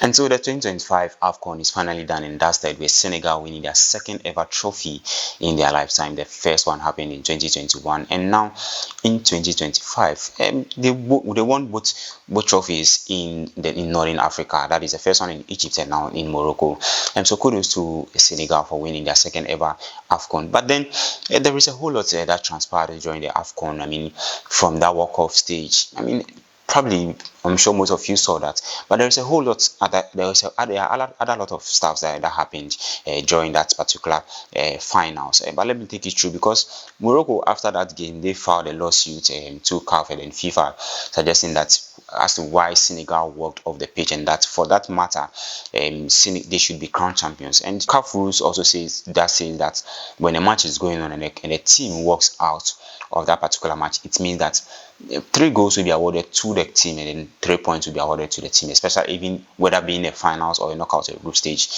And so the 2025 AFCON is finally done and dusted, with Senegal winning their second ever trophy in their lifetime. The first one happened in 2021, and now in 2025, they won both trophies in Northern Africa. That is the first one in Egypt and now in Morocco. And so kudos to Senegal for winning their second ever AFCON. But then there is a whole lot that transpired during the AFCON. I mean, from that walk-off stage. I mean, probably, I'm sure most of you saw that, but there is a whole lot other lot of stuff that happened during that particular finals. But let me take you through, because Morocco, after that game, they filed a lawsuit to CAF and FIFA, suggesting that as to why Senegal walked off the pitch, and that for that matter, they should be crowned champions. And CAF rules also says that when a match is going on and a team walks out of that particular match, it means that 3 goals will be awarded to the team, and then 3 points will be awarded to the team, especially even whether being a finals or a knockout or a group stage.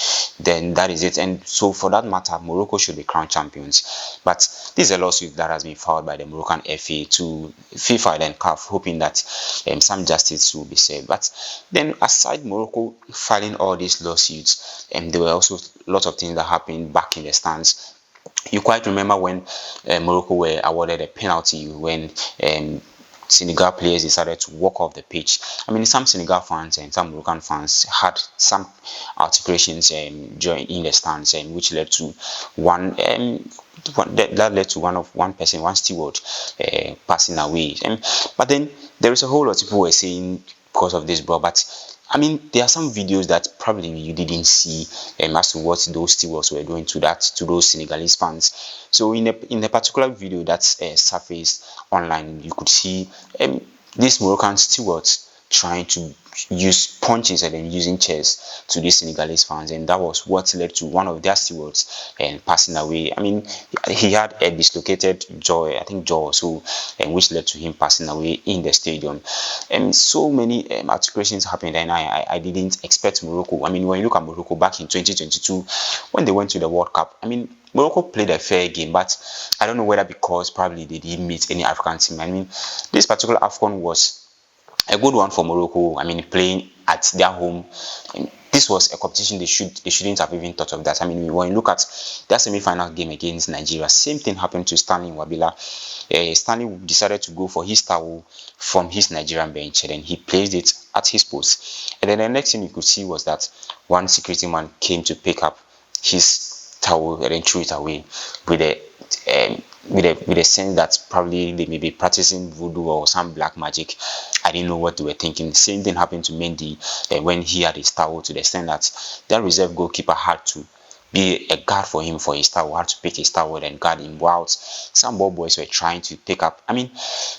Then that is it. And so for that matter, Morocco should be crowned champions. But this is a lawsuit that has been filed by the Moroccan FA to FIFA and CAF, hoping that some justice will be served. But then, aside Morocco filing all these lawsuits, there were also lots of things that happened back in the stands. You quite remember when Morocco were awarded a penalty when Senegal players decided to walk off the pitch. I mean, some Senegal fans and some Moroccan fans had some altercations during in the stands, which led to one steward passing away. But then there is a whole lot of people were saying because of this, bro. But I mean, there are some videos that probably you didn't see as to what those stewards were doing to those Senegalese fans. So in a particular video that's surfaced online, you could see these Moroccan stewards trying to use punches and then using chairs to these Senegalese fans, and that was what led to one of their stewards passing away. I mean, he had a dislocated jaw, I think jaw, so which led to him passing away in the stadium. And so many altercations happened, and I didn't expect Morocco. I mean, when you look at Morocco back in 2022, when they went to the World Cup, I mean, Morocco played a fair game, but I don't know whether because probably they didn't meet any African team. I mean, this particular AFCON was a good one for Morocco. I mean, playing at their home. And this was a competition they shouldn't have even thought of that. I mean, when you look at that semi-final game against Nigeria, same thing happened to Stanley Wabila. Stanley decided to go for his towel from his Nigerian bench, and then he placed it at his post. And then the next thing you could see was that one security man came to pick up his towel and then threw it away with a sense that probably they may be practicing voodoo or some black magic. I didn't know what they were thinking. Same thing happened to Mendy when he had his towel, to the extent that reserve goalkeeper had to be a guard for him for his towel, had to pick his towel and guard him, whilst some ball boys were trying to pick up. I mean,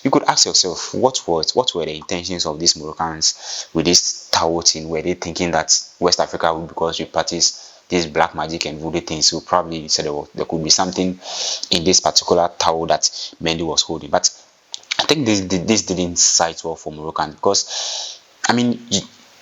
you could ask yourself, what were the intentions of these Moroccans with this towel thing? Were they thinking that West Africa, because we practice this black magic and voodoo things, so probably said there could be something in this particular towel that Mendy was holding? But I think this didn't sight well for Moroccan, because I mean,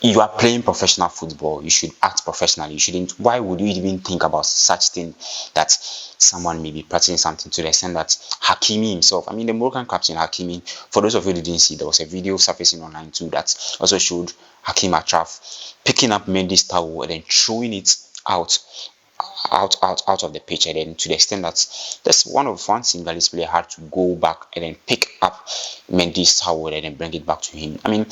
you are playing professional football. You should act professionally. You shouldn't. Why would you even think about such thing, that someone may be practicing something, to the extent that Hakimi himself, I mean, the Moroccan captain Hakimi, for those of you who didn't see, there was a video surfacing online too that also showed Hakim Achraf picking up Mendy's towel and then throwing it out of the pitch, and then to the extent that one Senegalese player had to go back and then pick up Mendy's towel and then bring it back to him. I mean,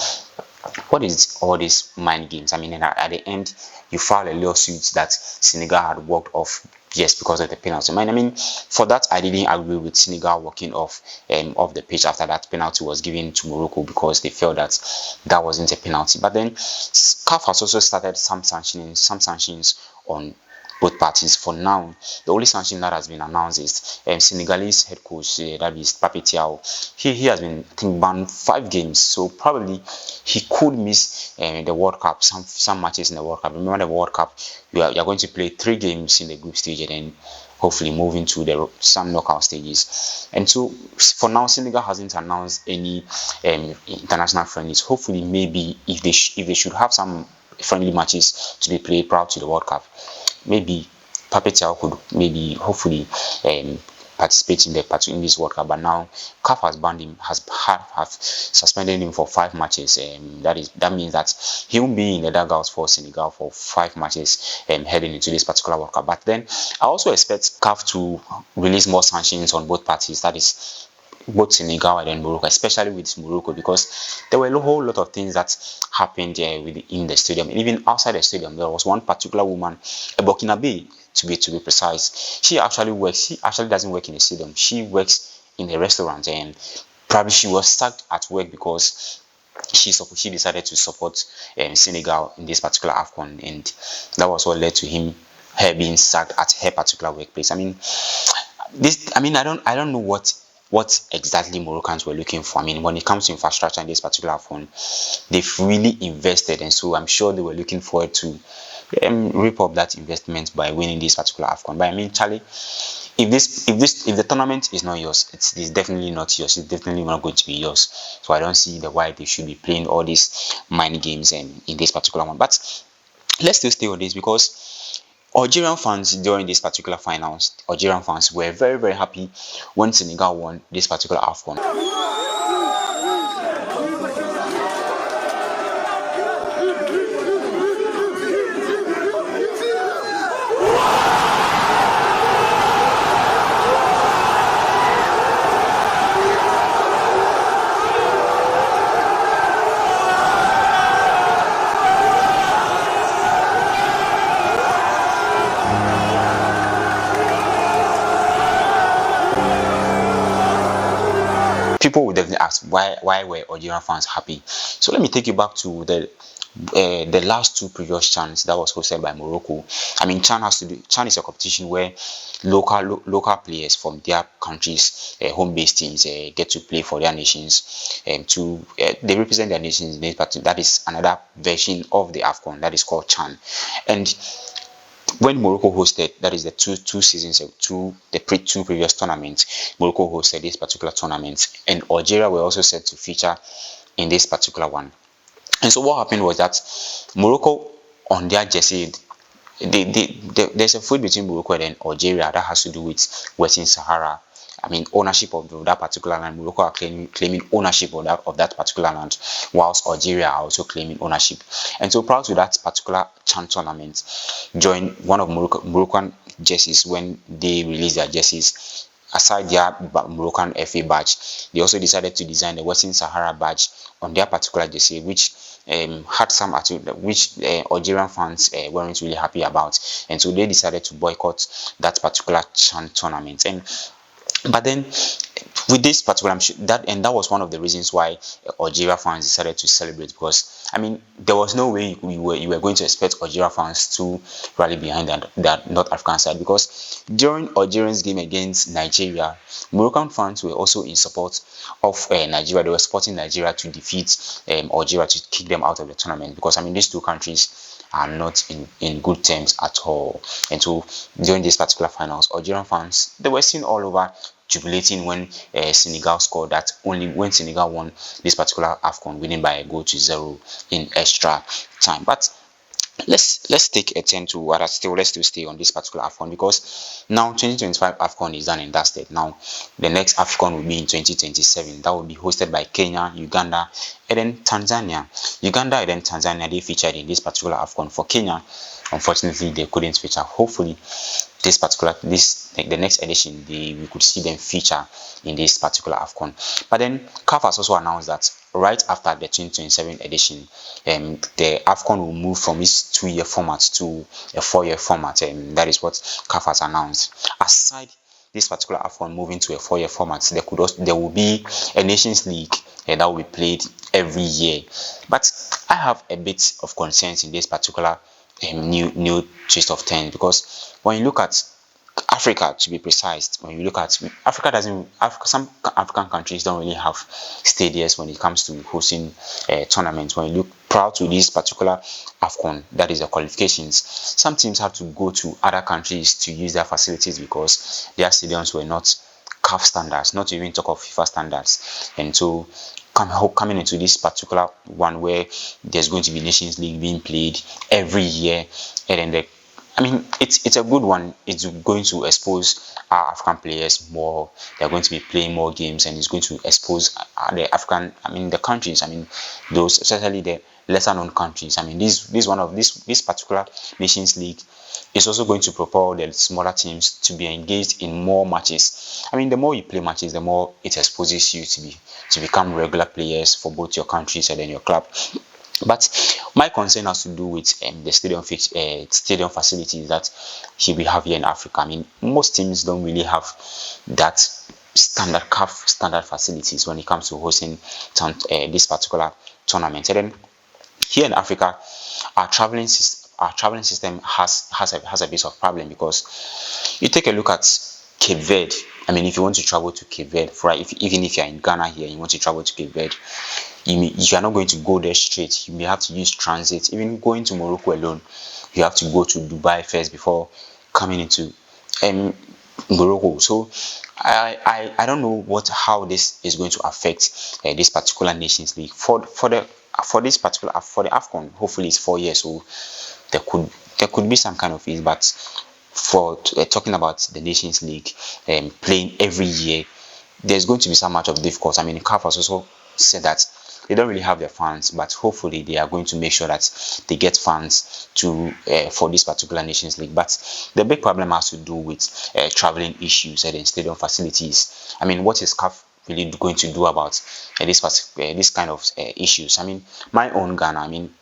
what is all these mind games? I mean, at the end, you file a lawsuit that Senegal had walked off just because of the penalty. I mean, for that, I didn't agree with Senegal walking off the pitch after that penalty was given to Morocco, because they felt that wasn't a penalty. But then CAF has also started some sanctions on both parties. For now, the only sanction that has been announced is Senegalese head coach, that is Pape Thiaw. He has been, I think, banned 5 games, so probably he could miss the World Cup, some matches in the World Cup. Remember, the World Cup, you are going to play 3 games in the group stage, and then hopefully move into some knockout stages. And so for now, Senegal hasn't announced any international friendlies. Hopefully, maybe if they should have some friendly matches to be played prior to the World Cup, maybe Pape Thiaw could hopefully participate in this World Cup. But now CAF has banned him, have suspended him for 5 matches. That means that he will be in the dugouts for Senegal for 5 matches heading into this particular World Cup. But then I also expect CAF to release more sanctions on both parties. That is both Senegal and then Morocco, especially with Morocco, because there were a whole lot of things that happened in the stadium, and even outside the stadium. There was one particular woman, a Burkinabe to be precise. She actually doesn't work in the stadium. She works in a restaurant, and probably she was sacked at work because she decided to support Senegal in this particular AFCON, and that was what led to her being sacked at her particular workplace. I don't know what exactly Moroccans were looking for. I mean, when it comes to infrastructure in this particular phone, they've really invested, and so I'm sure they were looking forward to reap up that investment by winning this particular AFCON. But I mean, Charlie, if the tournament is not yours, it's definitely not yours. It's definitely not going to be yours. So I don't see why they should be playing all these mind games in this particular one. But let's still stay on this, because Algerian fans during this particular finals, Algerian fans were very, very happy when Senegal won this particular AFCON. People would definitely ask why were Algerian fans happy. So let me take you back to the last 2 previous CHANs that was hosted by Morocco. I mean, CHAN is a competition where local players from their countries, home-based teams, get to play for their nations, they represent their nations in this party. That is another version of the AFCON that is called CHAN. And when Morocco hosted, that is the two seasons, the two previous tournaments, Morocco hosted this particular tournament, and Algeria were also set to feature in this particular one. And so what happened was that Morocco, on their jersey, there's a feud between Morocco and Algeria that has to do with Western Sahara. I mean, ownership of that particular land. Morocco are claiming ownership of that particular land, whilst Algeria are also claiming ownership. And so prior to that particular CHAN tournament, joined one of Moroccan jerseys, when they released their jerseys, aside their Moroccan FA badge, they also decided to design the Western Sahara badge on their particular jersey, which had some which Algerian fans weren't really happy about, and so they decided to boycott that particular CHAN tournament. But then, with this particular, that was one of the reasons why Algeria fans decided to celebrate, because I mean, there was no way you were going to expect Algeria fans to rally behind that North African side, because during Algeria's game against Nigeria, Moroccan fans were also in support of Nigeria. They were supporting Nigeria to defeat Algeria, to kick them out of the tournament, because I mean, these two countries are not in good terms at all. And so during this particular finals, Algerian fans, they were seen all over jubilating when Senegal scored, that only when Senegal won this particular AFCON, winning by a goal to 0 in extra time. But let's take a turn to let's still stay on this particular AFCON, because now 2025 AFCON is done and dusted. Now the next AFCON will be in 2027. That will be hosted by Kenya, Uganda, and then Tanzania. Uganda and then Tanzania, they featured in this particular AFCON. For Kenya, unfortunately, they couldn't feature. Hopefully, the next edition, we could see them feature in this particular AFCON. But then CAF has also announced that right after the 2027 edition, the AFCON will move from its 2-year format to a 4-year format. That is what CAF has announced. Aside this particular AFCON moving to a 4-year format, there will be a Nations League that will be played every year. But I have a bit of concerns in this particular new twist of turns, because when you look at Africa, to be precise, when you look at some African countries don't really have stadiums when it comes to hosting tournaments. When you look proud to this particular AFCON, that is the qualifications, some teams have to go to other countries to use their facilities because their stadiums were not CAF standards, not to even talk of FIFA standards. And so coming into this particular one where there's going to be Nations League being played every year, and then I mean, it's a good one. It's going to expose our African players more. They're going to be playing more games, and it's going to expose the African. I mean, the countries. I mean, those especially the lesser known countries. I mean, this particular Nations League is also going to propel the smaller teams to be engaged in more matches. I mean, the more you play matches, the more it exposes you to become regular players for both your countries and then your club. But my concern has to do with the stadium facilities that we have here in Africa. I mean, most teams don't really have that standard CAF standard facilities when it comes to hosting this particular tournament. And then here in Africa, our traveling system has a bit of problem, because you take a look at Cape Verde. I mean, if you want to travel to Cape Verde, even if you're in Ghana here, you want to travel to Cape Verde, you are not going to go there straight. You may have to use transit. Even going to Morocco alone, you have to go to Dubai first before coming into Morocco. So I don't know how this is going to affect this particular Nations League for the AFCON. Hopefully it's 4 years, so there could be some kind of ease. But for talking about the Nations League playing every year, there's going to be so much of difficulty. I mean, CAF has also said that they don't really have their fans, but hopefully they are going to make sure that they get fans to for this particular Nations League. But the big problem has to do with traveling issues and stadium facilities. I mean, what is CAF really going to do about this kind of issues? I mean, my own Ghana. I mean,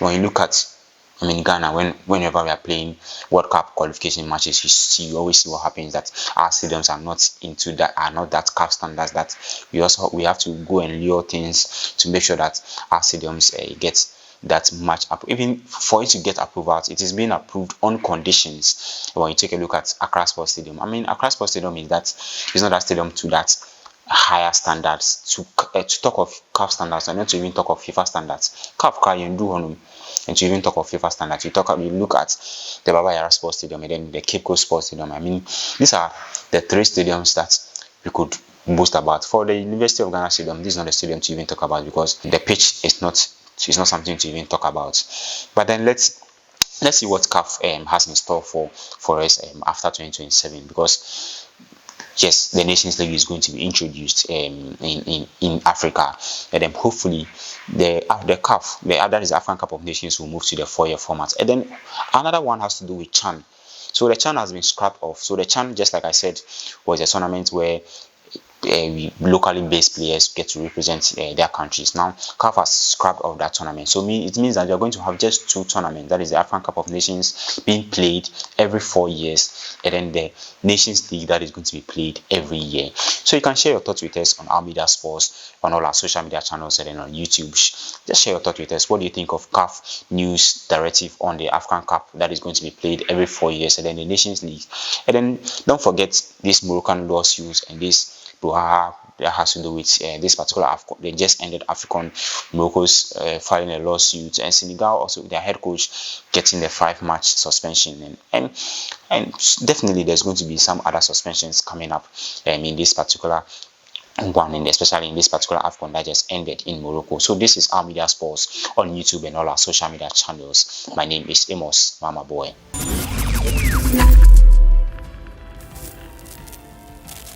when you look at Ghana, whenever we are playing World Cup qualification matches, you always see what happens, that our stadiums are not that CAF standards, that we have to go and lure things to make sure that our stadiums get that match up. Even for it to get approval, it is being approved on conditions. When you take a look at Accra Sports Stadium, I mean, Accra Sports Stadium it's not that stadium to that higher standards, to talk of CAF standards, and not to even talk of FIFA standards. CAF can do honum, and to even talk of FIFA standards. You look at the Baba Yara Sports Stadium and then the Cape Coast Sports Stadium. I mean, these are the three stadiums that we could boast about. For the University of Ghana Stadium, this is not a stadium to even talk about, because the pitch is not something to even talk about. But then let's see what CAF has in store for us after 2027, because yes, the Nations League is going to be introduced in Africa, and then hopefully the CAF, that is African Cup of Nations, will move to the 4-year format. And then another one has to do with CHAN. So the CHAN has been scrapped off. So the CHAN, just like I said, was a tournament where locally based players get to represent their countries. Now CAF has scrapped off that tournament, so it means that you're going to have just two tournaments, that is the African Cup of Nations being played every 4 years, and then the Nations League that is going to be played every year. So you can share your thoughts with us on our media sports, on all our social media channels, and then on YouTube. Just share your thoughts with us. What do you think of CAF news directive on the African Cup that is going to be played every 4 years, and then the Nations League? And then don't forget this Moroccan lawsuits and this that has to do with this particular AFCON. They just ended AFCON. Morocco's filing a lawsuit, and Senegal also, their head coach, getting the 5-match suspension, and definitely there's going to be some other suspensions coming up in this particular one, and especially in this particular AFCON that just ended in Morocco. So this is our media sports on YouTube and all our social media channels. My name is Amos Mama Boy.